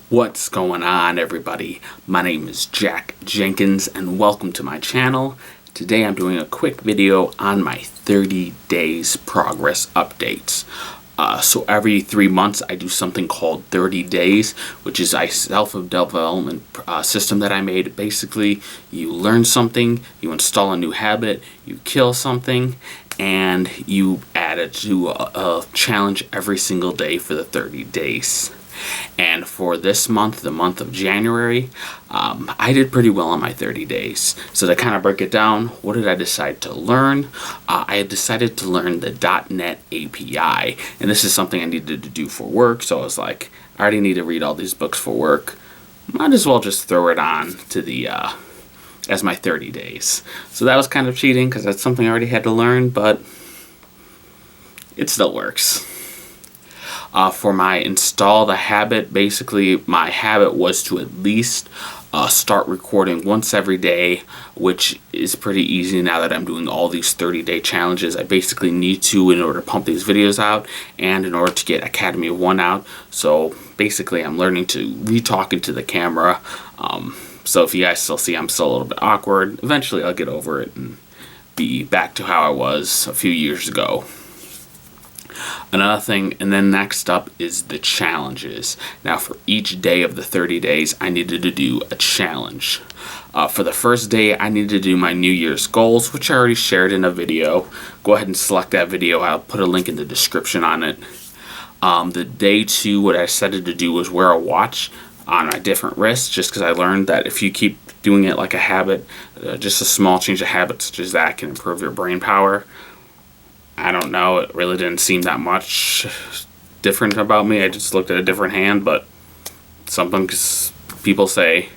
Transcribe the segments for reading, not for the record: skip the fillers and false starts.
What's going on, everybody? My name is Jack Jenkins and welcome to my channel. Today I'm doing a quick video on my 30 days progress updates. So every 3 months I do something called 30 days, which is a self-development system that I made. Basically, you learn something, you install a new habit, you kill something, and you add it to a challenge every single day for the 30 days. And for this month, the month of January, I did pretty well on my 30 days. So to kind of break it down, what did I decide to learn? I had decided to learn the .NET API, and this is something I needed to do for work. So I was like, I already need to read all these books for work. Might as well just throw it on to the as my 30 days. So that was kind of cheating because that's something I already had to learn, but it still works. For my install the habit, basically my habit was to at least start recording once every day, which is pretty easy now that I'm doing all these 30-day challenges. I basically need to in order to pump these videos out and in order to get Academy of One out. So basically I'm learning to re-talk into the camera. So if you guys still see I'm still a little bit awkward, eventually I'll get over it and be back to how I was a few years ago. Another thing, and then next up is the challenges. Now for each day of the 30 days, I needed to do a challenge. For the first day, I needed to do my New Year's goals, which I already shared in a video. Go ahead and select that video. I'll put a link in the description on it. The day 2, what I decided to do was wear a watch on my different wrists, just because I learned that if you keep doing it like a habit, just a small change of habit such as that can improve your brain power. I don't know, it really didn't seem that much different about me. I just looked at a different hand, but something people say.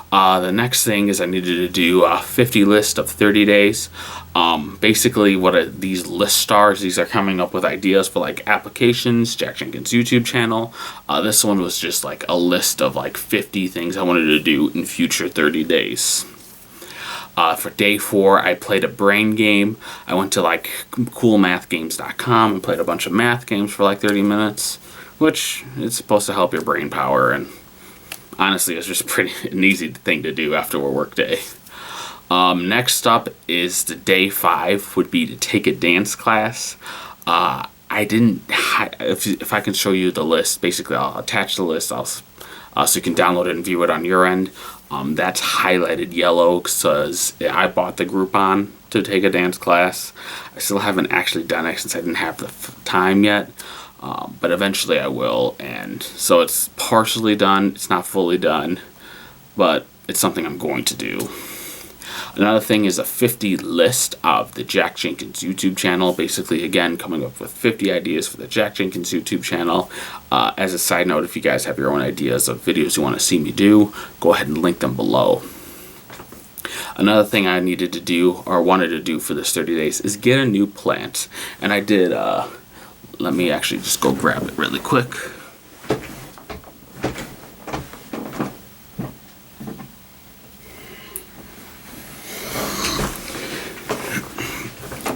The next thing is I needed to do a 50 list of 30 days. Basically what these lists are, these are coming up with ideas for like applications, Jack Jenkins YouTube channel. This one was just like a list of like 50 things I wanted to do in future 30 days. For day 4, I played a brain game. I went to like coolmathgames.com and played a bunch of math games for like 30 minutes, which is supposed to help your brain power, and honestly it's just an easy thing to do after a work day. Next up is the day 5 would be to take a dance class. I didn't, if I can show you the list, basically I'll attach the list so you can download it and view it on your end. That's highlighted yellow because I bought the Groupon to take a dance class. I still haven't actually done it since I didn't have the time yet, but eventually I will. And so it's partially done. It's not fully done, but it's something I'm going to do. Another thing is a 50 list of the Jack Jenkins YouTube channel. Basically, again, coming up with 50 ideas for the Jack Jenkins YouTube channel. As a side note, if you guys have your own ideas of videos you want to see me do, go ahead and link them below. Another thing I needed to do, or wanted to do for this 30 days, is get a new plant. And I did, let me actually just go grab it really quick.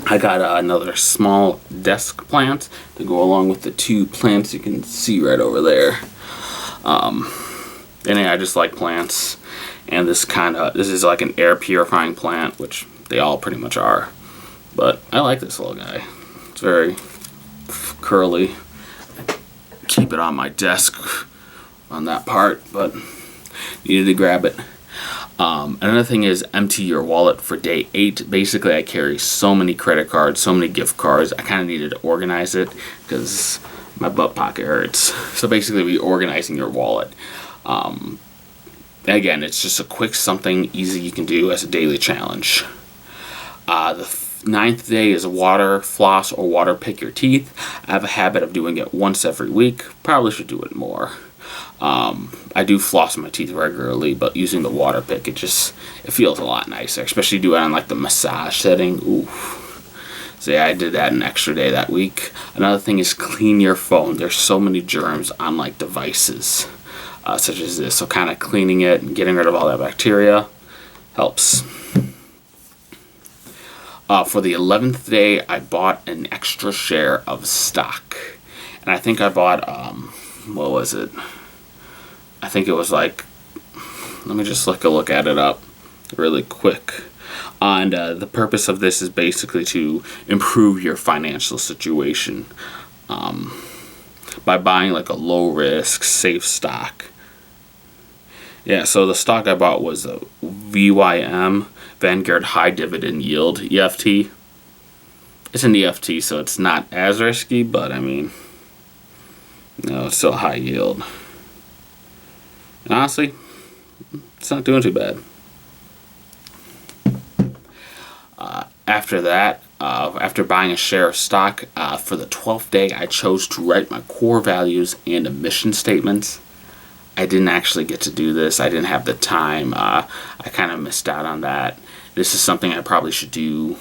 I got another small desk plant to go along with the 2 plants you can see right over there. And I just like plants, and this is like an air purifying plant, which they all pretty much are. But I like this little guy. It's very curly. Keep it on my desk on that part, but needed to grab it. Another thing is empty your wallet for day 8. Basically, I carry so many credit cards, so many gift cards. I kind of needed to organize it because my butt pocket hurts. So basically, reorganizing your wallet. Again, it's just a quick something easy you can do as a daily challenge. The 9th day is water, floss, or Waterpik your teeth. I have a habit of doing it once every week. Probably should do it more. I do floss my teeth regularly, but using the Waterpik, it feels a lot nicer, especially do it on like the massage setting. Ooh. So yeah, I did that an extra day that week. Another thing is clean your phone. There's so many germs on like devices, such as this. So kind of cleaning it and getting rid of all that bacteria helps. For the 11th day, I bought an extra share of stock, and I think I bought what was it? I think it was like, let me just look at it up really quick. And the purpose of this is basically to improve your financial situation by buying like a low risk, safe stock. Yeah, so the stock I bought was a VYM, Vanguard High Dividend Yield, EFT. It's an EFT, so it's not as risky, but I mean, it's still high yield. And honestly, it's not doing too bad. After that, after buying a share of stock, for the 12th day, I chose to write my core values and a mission statements. I didn't actually get to do this. I didn't have the time. I kind of missed out on that. This is something I probably should do,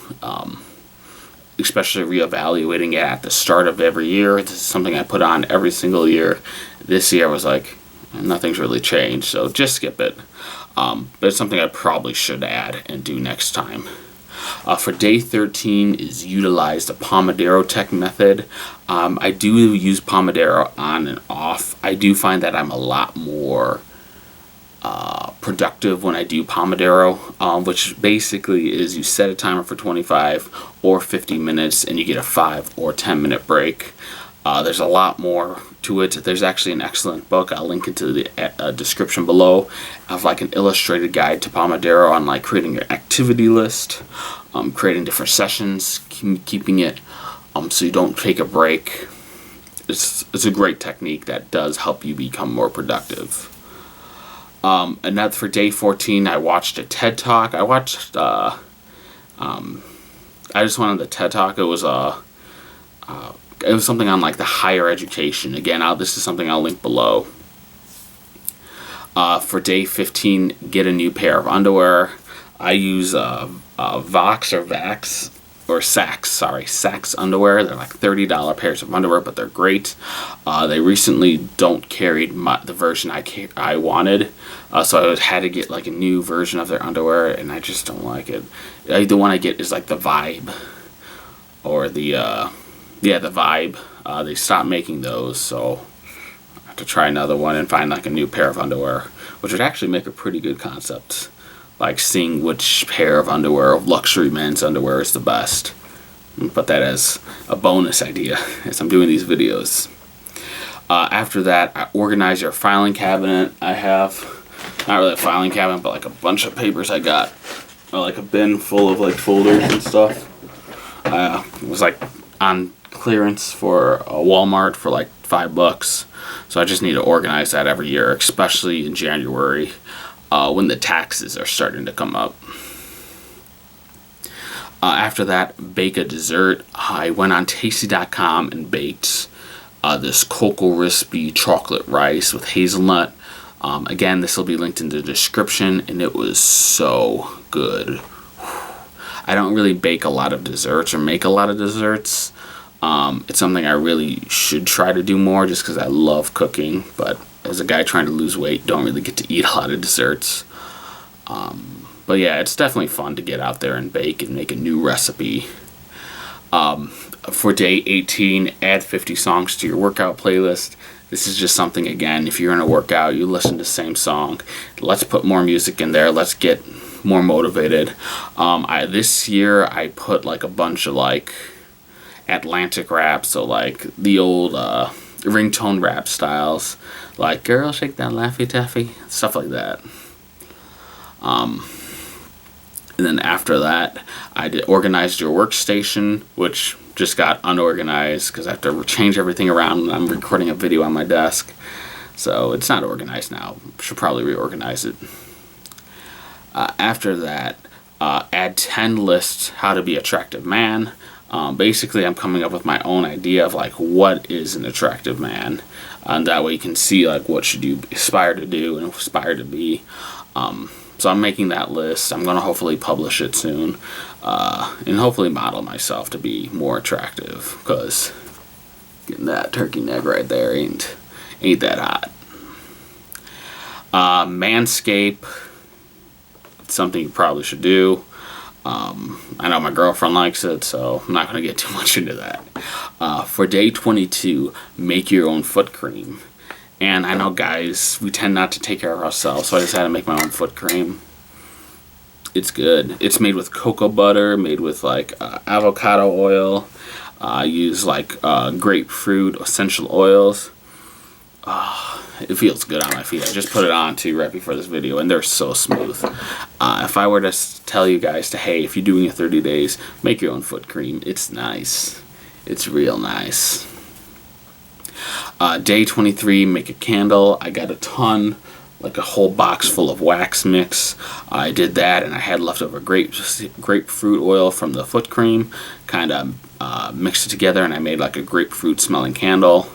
especially reevaluating it at the start of every year. This is something I put on every single year. This year I was like, nothing's really changed, so just skip it. But it's something I probably should add and do next time. For day 13 is utilize the Pomodoro tech method. I do use Pomodoro on and off. I do find that I'm a lot more productive when I do Pomodoro, which basically is you set a timer for 25 or 50 minutes and you get a 5 or 10 minute break. There's a lot more to it. There's actually an excellent book, I'll link it to the description below, of like an illustrated guide to Pomodoro on like creating your activity list, creating different sessions, keeping it so you don't take a break. It's a great technique that does help you become more productive. And that for day 14, I watched a TED Talk. I just wanted the TED Talk. It was something on like the higher education. Again, this is something I'll link below. For day 15, get a new pair of underwear. I use Vox or Vax or Sax underwear. They're like $30 pairs of underwear, but they're great. They recently don't carry the version I wanted, so I had to get like a new version of their underwear, and I just don't like it. The one I get is like the Vibe, or the Vibe. They stopped making those, so I have to try another one and find like a new pair of underwear, which would actually make a pretty good concept. Like seeing which pair of underwear, of luxury men's underwear, is the best. Put that as a bonus idea as I'm doing these videos. After that, I organize your filing cabinet. I have, not really a filing cabinet, but like a bunch of papers I got. Like a bin full of like folders and stuff. It was like on clearance for Walmart for like $5. So I just need to organize that every year, especially in January. When the taxes are starting to come up. After that, bake a dessert. I went on tasty.com and baked this cocoa crispy chocolate rice with hazelnut. Again, this will be linked in the description, and it was so good. I don't really bake a lot of desserts or make a lot of desserts. It's something I really should try to do more just because I love cooking, but as a guy trying to lose weight, don't really get to eat a lot of desserts. But yeah, it's definitely fun to get out there and bake and make a new recipe. For day 18, add 50 songs to your workout playlist. This is just something, again, if you're in a workout, you listen to the same song. Let's put more music in there. Let's get more motivated. This year, I put like a bunch of like Atlantic rap, so like the old ringtone rap styles, like "Girl, Shake That Laffy Taffy," stuff like that. And then after that, I organized your workstation, which just got unorganized because I have to change everything around when I'm recording a video on my desk. So it's not organized now. Should probably reorganize it. After that, add 10 lists how to be attractive man. Basically, I'm coming up with my own idea of like what is an attractive man, and that way you can see like what should you aspire to do and aspire to be. So I'm making that list. I'm gonna hopefully publish it soon, and hopefully model myself to be more attractive, because getting that turkey neck right there ain't that hot. Manscape, it's something you probably should do. I know my girlfriend likes it, so I'm not going to get too much into that. For day 22, make your own foot cream. And I know, guys, we tend not to take care of ourselves, so I decided to make my own foot cream. It's good. It's made with cocoa butter, made with like avocado oil. I use like grapefruit essential oils. It feels good on my feet. I just put it on too right before this video, and they're so smooth. If I were to tell you guys to, hey, if you're doing a 30 days, make your own foot cream. It's nice. It's real nice. Day 23, make a candle. I got a ton, like a whole box full of wax mix. I did that, and I had leftover grapefruit oil from the foot cream. Kind of mixed it together, and I made like a grapefruit smelling candle.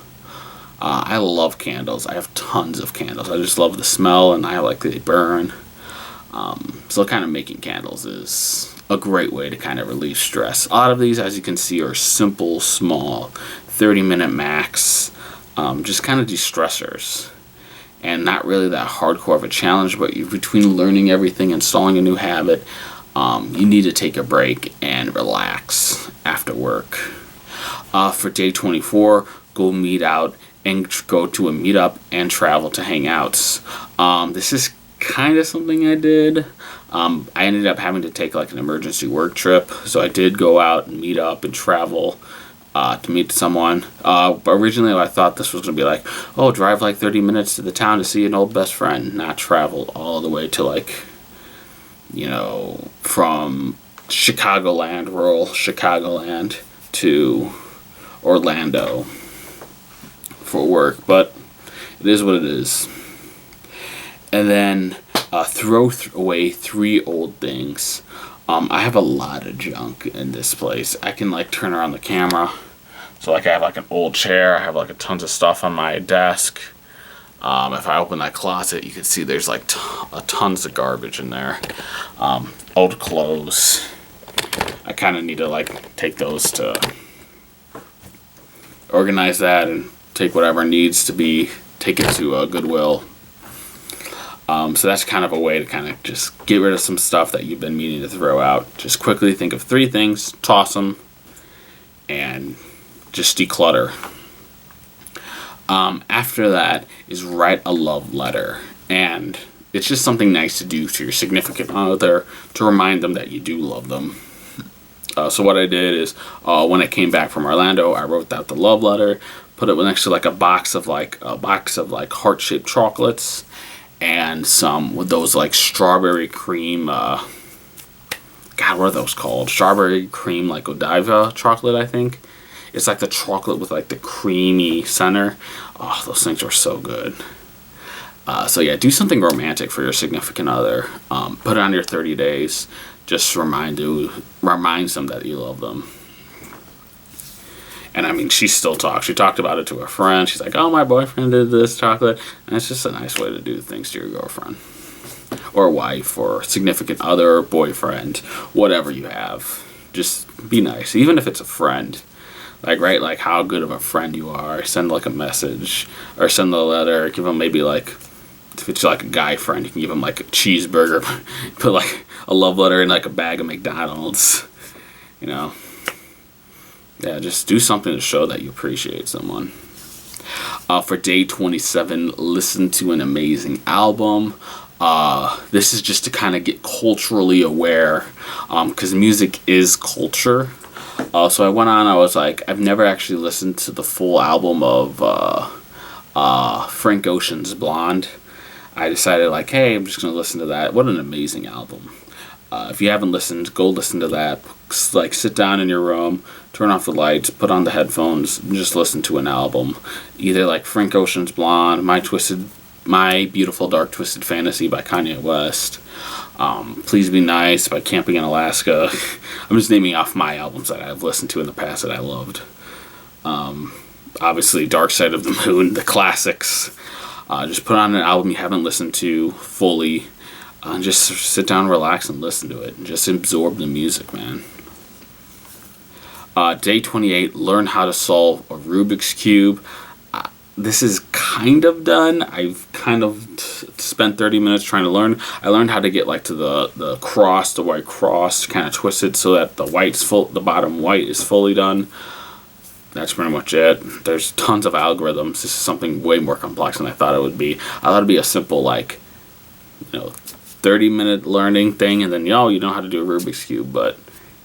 I love candles. I have tons of candles. I just love the smell, and I like they burn. So kind of making candles is a great way to kind of relieve stress. A lot of these, as you can see, are simple, small, 30-minute max, just kind of de-stressors. And not really that hardcore of a challenge, but between learning everything, installing a new habit, you need to take a break and relax after work. For day 24, go meet out and go to a meetup and travel to hangouts. This is kind of something I did. I ended up having to take like an emergency work trip, so I did go out and meet up and travel to meet someone. But originally I thought this was going to be like, oh, drive like 30 minutes to the town to see an old best friend, not travel all the way to like, you know, from Chicagoland, rural Chicagoland, to Orlando for work. But it is what it is. And then throw away 3 old things. I have a lot of junk in this place. I can like turn around the camera. So like I have like an old chair. I have like tons of stuff on my desk. If I open that closet, you can see there's like tons of garbage in there. Old clothes. I kind of need to like take those to organize that and take whatever needs to be taken to Goodwill. So that's kind of a way to kind of just get rid of some stuff that you've been meaning to throw out. Just quickly think of 3 things, toss them, and just declutter. After that is write a love letter. And it's just something nice to do to your significant other to remind them that you do love them. So what I did is when I came back from Orlando, I wrote out the love letter, put it next to like a box of like heart-shaped chocolates, and some with those like strawberry cream, God, what are those called? Strawberry cream like Godiva chocolate, I think. It's like the chocolate with like the creamy center. Oh, those things are so good. So yeah, do something romantic for your significant other. Put it on your 30 days. Just reminds them that you love them. And I mean, she still talks. She talked about it to her friend. She's like, oh, my boyfriend did this chocolate. And it's just a nice way to do things to your girlfriend. Or wife, or significant other, boyfriend, whatever you have. Just be nice. Even if it's a friend. Like, write like how good of a friend you are. Send like a message. Or send a letter. Give them maybe like, if it's like a guy friend, you can give them like a cheeseburger. Put like a love letter in like a bag of McDonald's. You know. Yeah, just do something to show that you appreciate someone. For day 27, listen to an amazing album. This is just to kind of get culturally aware, because music is culture. So I went on, I was like, I've never actually listened to the full album of Frank Ocean's Blonde. I decided like, hey, I'm just going to listen to that. What an amazing album. If you haven't listened, go listen to that. Like, sit down in your room, turn off the lights, put on the headphones, and just listen to an album. Either like Frank Ocean's Blonde, My Beautiful Dark Twisted Fantasy by Kanye West, Please Be Nice by Camping in Alaska. I'm just naming off my albums that I've listened to in the past that I loved. Obviously, Dark Side of the Moon, the classics. Just put on an album you haven't listened to fully. And just sit down, relax, and listen to it. And just absorb the music, man. Day 28, learn how to solve a Rubik's Cube. This is kind of done. I've kind of spent 30 minutes trying to learn. I learned how to get like to the white cross, kind of twist it so that the bottom white is fully done. that's pretty much it. There's tons of algorithms. This is something way more complex than I thought it would be. I thought it'd be a simple, like, 30-minute learning thing, and then you know how to do a Rubik's Cube, but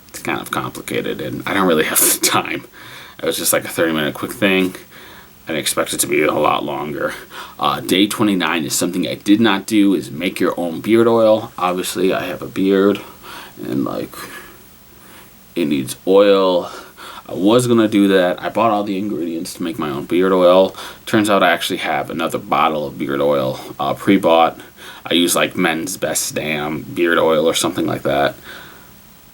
it's kind of complicated, and I don't really have the time. It was just like a 30-minute quick thing. I didn't expect it to be a lot longer. Day 29 is something I did not do, is make your own beard oil. Obviously, I have a beard, and it needs oil. I was going to do that. I bought all the ingredients to make my own beard oil. Turns out I actually have another bottle of beard oil pre-bought. I use like Men's Best Damn beard oil or something like that.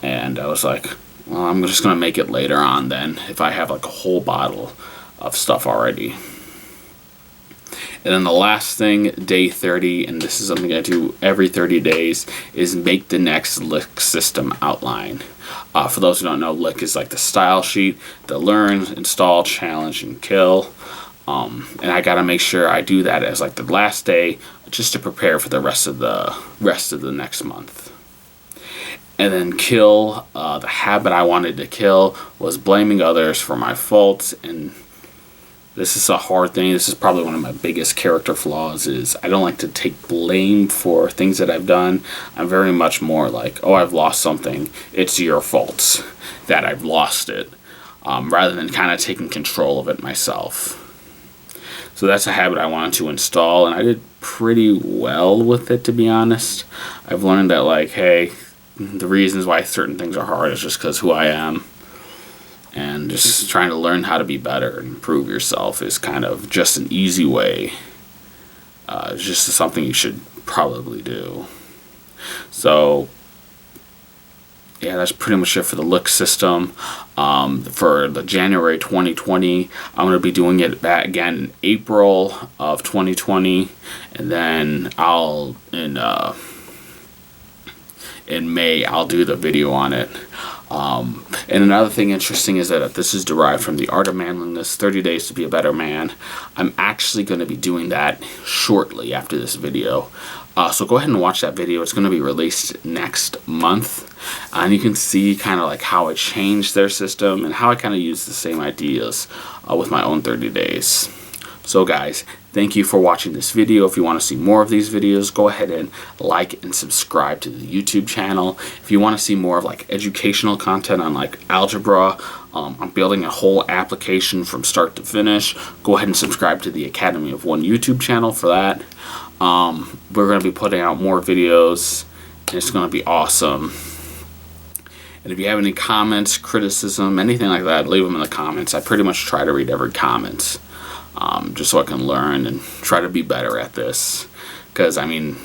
And I was like, well, I'm just going to make it later on then, if I have like a whole bottle of stuff already. And then the last thing, day 30, and this is something I do every 30 days, is make the next Lick system outline. For those who don't know, Lick is like the style sheet, the learn, install, challenge, and kill. And I gotta make sure I do that as like the last day, just to prepare for the rest of the next month. And then kill, the habit I wanted to kill was blaming others for my faults, and this is a hard thing. This is probably one of my biggest character flaws, is I don't like to take blame for things that I've done. I'm very much more like, oh, I've lost something, it's your fault that I've lost it, rather than kind of taking control of it myself. So that's a habit I wanted to install, and I did pretty well with it, to be honest. I've learned that, like, hey, the reasons why certain things are hard is just because who I am. And just trying to learn how to be better and improve yourself is kind of just an easy way. It's just something you should probably do. So, yeah, that's pretty much it for the Lick system. For the January 2020, I'm going to be doing it back again in April of 2020. And then in May, I'll do the video on it. And another thing interesting is that this is derived from the Art of Manliness, 30 Days to Be a Better Man. I'm actually going to be doing that shortly after this video. So go ahead and watch that video. It's going to be released next month. And you can see kind of like how I changed their system and how I kind of use the same ideas with my own 30 days. So guys, thank you for watching this video. If you want to see more of these videos, go ahead and like and subscribe to the YouTube channel. If you want to see more of like educational content on like algebra, I'm building a whole application from start to finish. Go ahead and subscribe to the Academy of One YouTube channel for that. We're going to be putting out more videos, and it's going to be awesome. And if you have any comments, criticism, anything like that, leave them in the comments. I pretty much try to read every comment. Just so I can learn and try to be better at this. Because, I mean,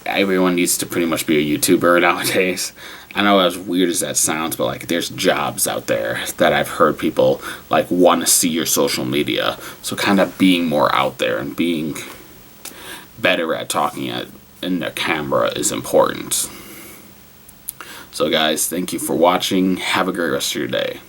everyone needs to pretty much be a YouTuber nowadays. I know as weird as that sounds, but, like, there's jobs out there that I've heard people, like, want to see your social media. So kind of being more out there and being better at talking in the camera is important. So, guys, thank you for watching. Have a great rest of your day.